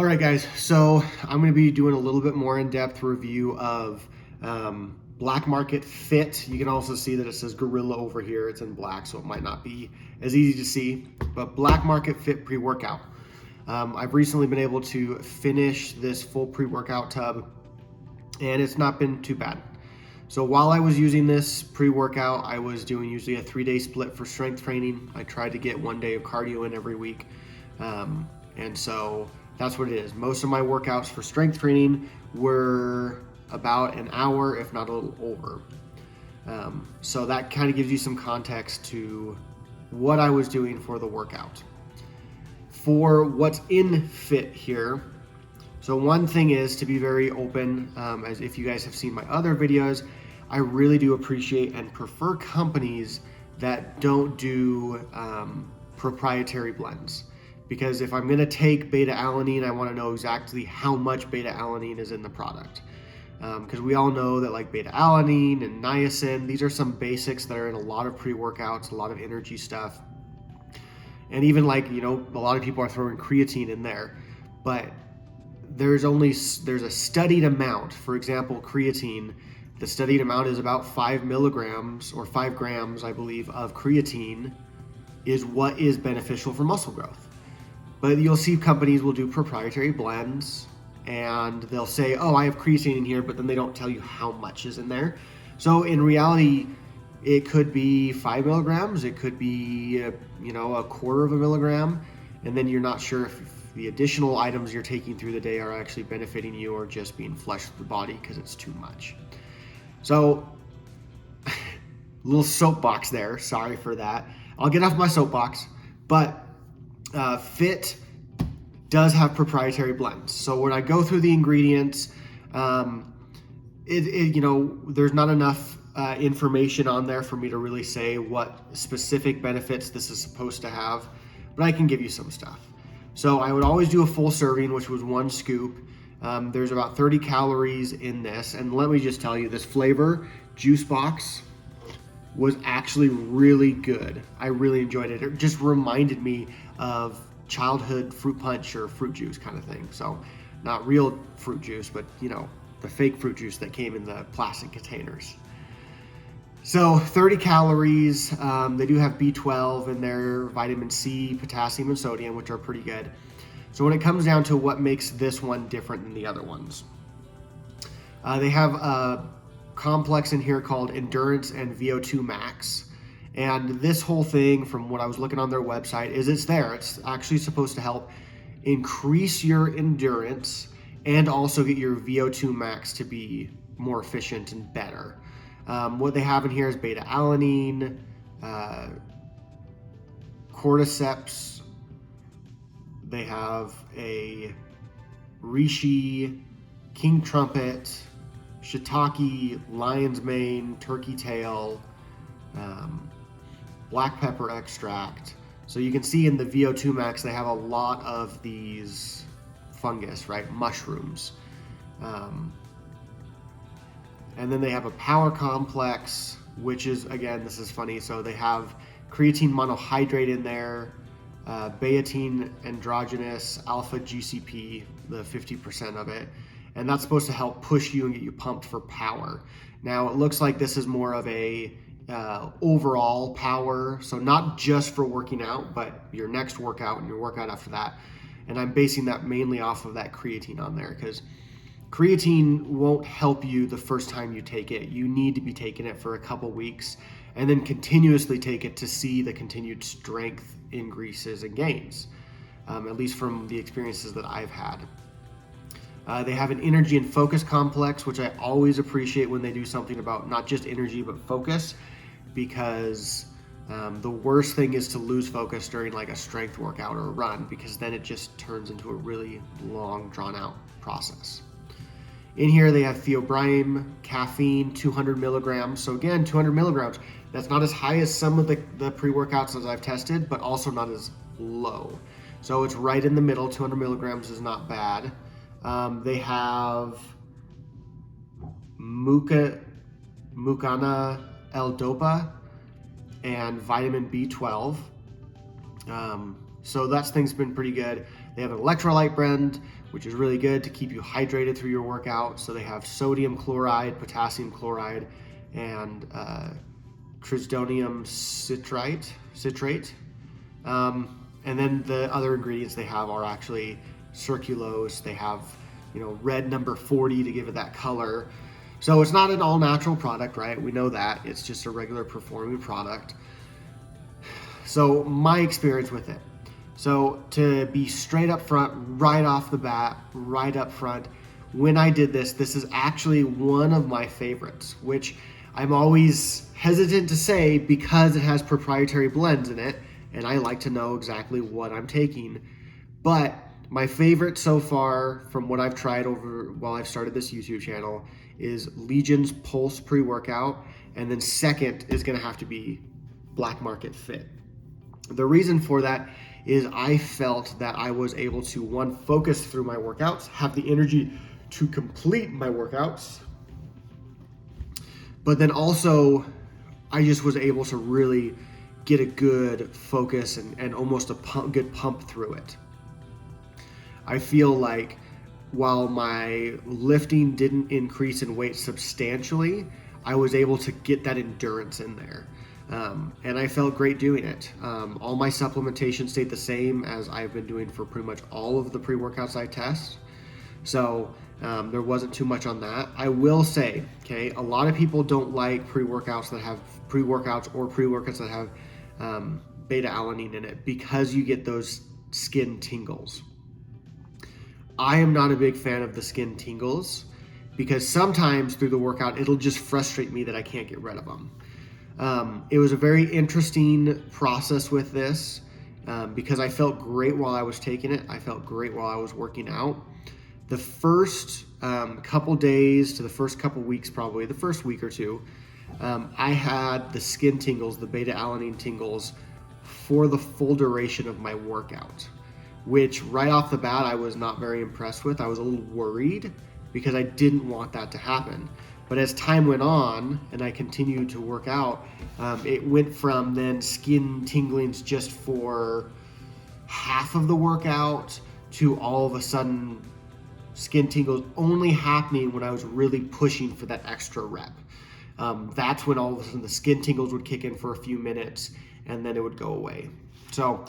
All right, guys, so I'm going to be doing a little bit more in-depth review of BlackMarket FIT. You can also see that it says Gorilla over here. It's in black, so it might not be as easy to see, but BlackMarket FIT pre-workout. I've recently been able to finish this full pre-workout tub, and it's not been too bad. So while I was using this pre-workout, I was doing usually a 3-day split for strength training. I tried to get 1 day of cardio in every week, and so that's what it is. Most of my workouts for strength training were about an hour, if not a little over. So that kind of gives you some context to what I was doing for the workout. For what's in FIT here, so one thing is to be very open, as if you guys have seen my other videos, I really do appreciate and prefer companies that don't do proprietary blends. Because if I'm gonna take beta-alanine, I wanna know exactly how much beta-alanine is in the product. Because we all know that like beta-alanine and niacin, these are some basics that are in a lot of pre-workouts, a lot of energy stuff. And even like, a lot of people are throwing creatine in there, but there's a studied amount. For example, creatine, the studied amount is about 5 milligrams or 5 grams, I believe, of creatine is what is beneficial for muscle growth. But you'll see companies will do proprietary blends and they'll say, oh, I have creatine in here, but then they don't tell you how much is in there. So in reality, it could be 5 milligrams, it could be, a quarter of a milligram, and then you're not sure if the additional items you're taking through the day are actually benefiting you or just being flushed through the body because it's too much. So, little soapbox there, sorry for that. I'll get off my soapbox, but FIT does have proprietary blends. So when I go through the ingredients, there's not enough information on there for me to really say what specific benefits this is supposed to have, but I can give you some stuff. So I would always do a full serving, which was 1 scoop. There's about 30 calories in this. And let me just tell you, this flavor juice box was actually really good. I really enjoyed it. It just reminded me of childhood fruit punch or fruit juice kind of thing. So not real fruit juice, but the fake fruit juice that came in the plastic containers. So 30 calories, they do have B12 in there, vitamin C, potassium, and sodium, which are pretty good. So when it comes down to what makes this one different than the other ones, they have a complex in here called Endurance and VO2 Max. And this whole thing, from what I was looking on their website, is it's actually supposed to help increase your endurance and also get your VO2 max to be more efficient and better. What they have in here is beta-alanine, cordyceps. They have a reishi, king trumpet, shiitake, lion's mane, turkey tail, black pepper extract. So you can see in the VO2 max, they have a lot of these fungus, right? Mushrooms. And then they have a power complex, which is, again, this is funny. So they have creatine monohydrate in there, betaine androgenous, alpha GCP, the 50% of it. And that's supposed to help push you and get you pumped for power. Now, it looks like this is more of a overall power. So not just for working out, but your next workout and your workout after that. And I'm basing that mainly off of that creatine on there, because creatine won't help you the first time you take it. You need to be taking it for a couple weeks and then continuously take it to see the continued strength increases and gains, at least from the experiences that I've had. They have an energy and focus complex, which I always appreciate when they do something about not just energy, but focus, because the worst thing is to lose focus during like a strength workout or a run, because then it just turns into a really long, drawn out process. In here, they have theobromine, caffeine, 200 milligrams. So again, 200 milligrams, that's not as high as some of the pre-workouts as I've tested, but also not as low. So it's right in the middle. 200 milligrams is not bad. They have mucana L-dopa and vitamin B12. So that thing's been pretty good. They have an electrolyte blend, which is really good to keep you hydrated through your workout. So they have sodium chloride, potassium chloride, and trisonium citrate. And then the other ingredients they have are actually circulose. They have, red number 40 to give it that color. So it's not an all natural product, right? We know that. It's just a regular performing product. So my experience with it. So to be straight up front, right off the bat, right up front, when I did this is actually one of my favorites, which I'm always hesitant to say because it has proprietary blends in it, and I like to know exactly what I'm taking. But my favorite so far from what I've tried over while I've started this YouTube channel is Legion's Pulse pre-workout, and then second is going to have to be BlackMarket FIT. The reason for that is I felt that I was able to, one, focus through my workouts, have the energy to complete my workouts, but then also I just was able to really get a good focus and almost a good pump through it. I feel like while my lifting didn't increase in weight substantially, I was able to get that endurance in there. And I felt great doing it. All my supplementation stayed the same as I've been doing for pretty much all of the pre-workouts I test. So there wasn't too much on that. I will say, okay, a lot of people don't like pre-workouts that have pre-workouts that have beta alanine in it because you get those skin tingles. I am not a big fan of the skin tingles because sometimes through the workout, it'll just frustrate me that I can't get rid of them. It was a very interesting process with this because I felt great while I was taking it. I felt great while I was working out. The first couple days to the first couple weeks, probably the first week or two, I had the skin tingles, the beta alanine tingles for the full duration of my workout, which right off the bat, I was not very impressed with. I was a little worried because I didn't want that to happen. But as time went on and I continued to work out, it went from then skin tinglings just for half of the workout to all of a sudden skin tingles only happening when I was really pushing for that extra rep. That's when all of a sudden the skin tingles would kick in for a few minutes and then it would go away. So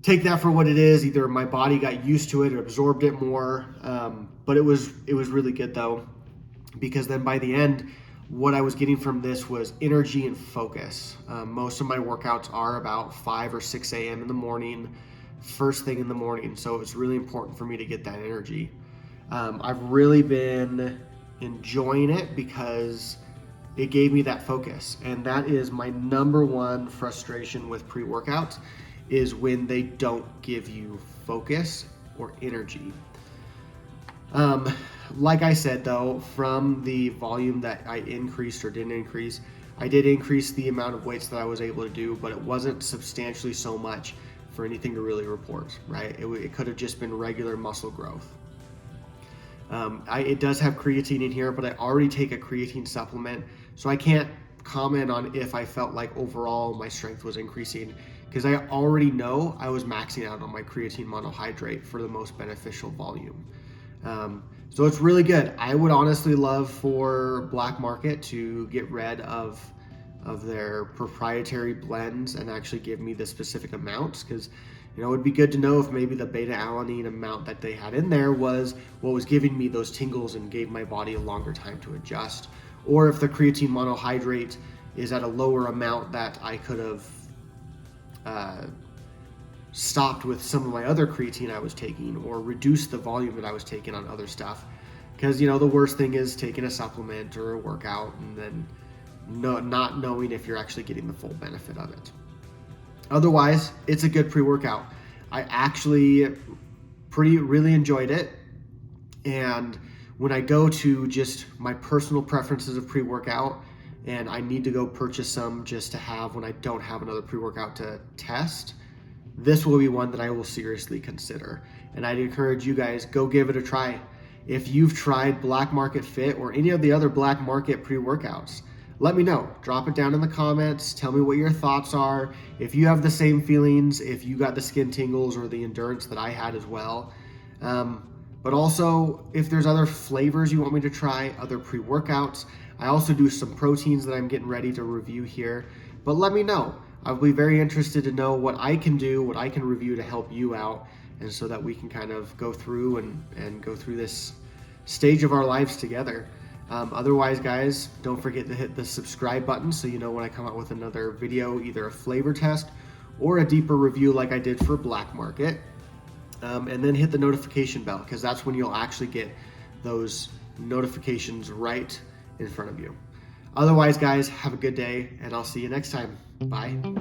take that for what it is. Either my body got used to it or absorbed it more, but it was really good though, because then by the end, what I was getting from this was energy and focus. Most of my workouts are about 5 or 6 a.m. in the morning, first thing in the morning. So it's really important for me to get that energy. I've really been enjoying it because it gave me that focus. And that is my number one frustration with pre-workouts is when they don't give you focus or energy. Like I said though, from the volume that I increased or didn't increase, I did increase the amount of weights that I was able to do, but it wasn't substantially so much for anything to really report, right? It could have just been regular muscle growth. It does have creatine in here, but I already take a creatine supplement, so I can't comment on if I felt like overall my strength was increasing because I already know I was maxing out on my creatine monohydrate for the most beneficial volume. So it's really good. I would honestly love for BlackMarket to get rid of their proprietary blends and actually give me the specific amounts, because it would be good to know if maybe the beta alanine amount that they had in there was what was giving me those tingles and gave my body a longer time to adjust, or if the creatine monohydrate is at a lower amount that I could have stopped with some of my other creatine I was taking, or reduced the volume that I was taking on other stuff. Because the worst thing is taking a supplement or a workout and then not knowing if you're actually getting the full benefit of it. Otherwise, it's a good pre-workout. I actually really enjoyed it. And when I go to just my personal preferences of pre-workout and I need to go purchase some just to have when I don't have another pre-workout to test, this will be one that I will seriously consider. And I'd encourage you guys, go give it a try. If you've tried BlackMarket FIT or any of the other BlackMarket pre-workouts, let me know. Drop it down in the comments. Tell me what your thoughts are. If you have the same feelings, if you got the skin tingles or the endurance that I had as well. But also, if there's other flavors you want me to try, other pre-workouts. I also do some proteins that I'm getting ready to review here. But let me know. I'll be very interested to know what I can do, what I can review to help you out, and so that we can kind of go through and go through this stage of our lives together. Otherwise, guys, don't forget to hit the subscribe button so you know when I come out with another video, either a flavor test or a deeper review like I did for BlackMarket. And then hit the notification bell, because that's when you'll actually get those notifications right in front of you. Otherwise, guys, have a good day, and I'll see you next time. Bye.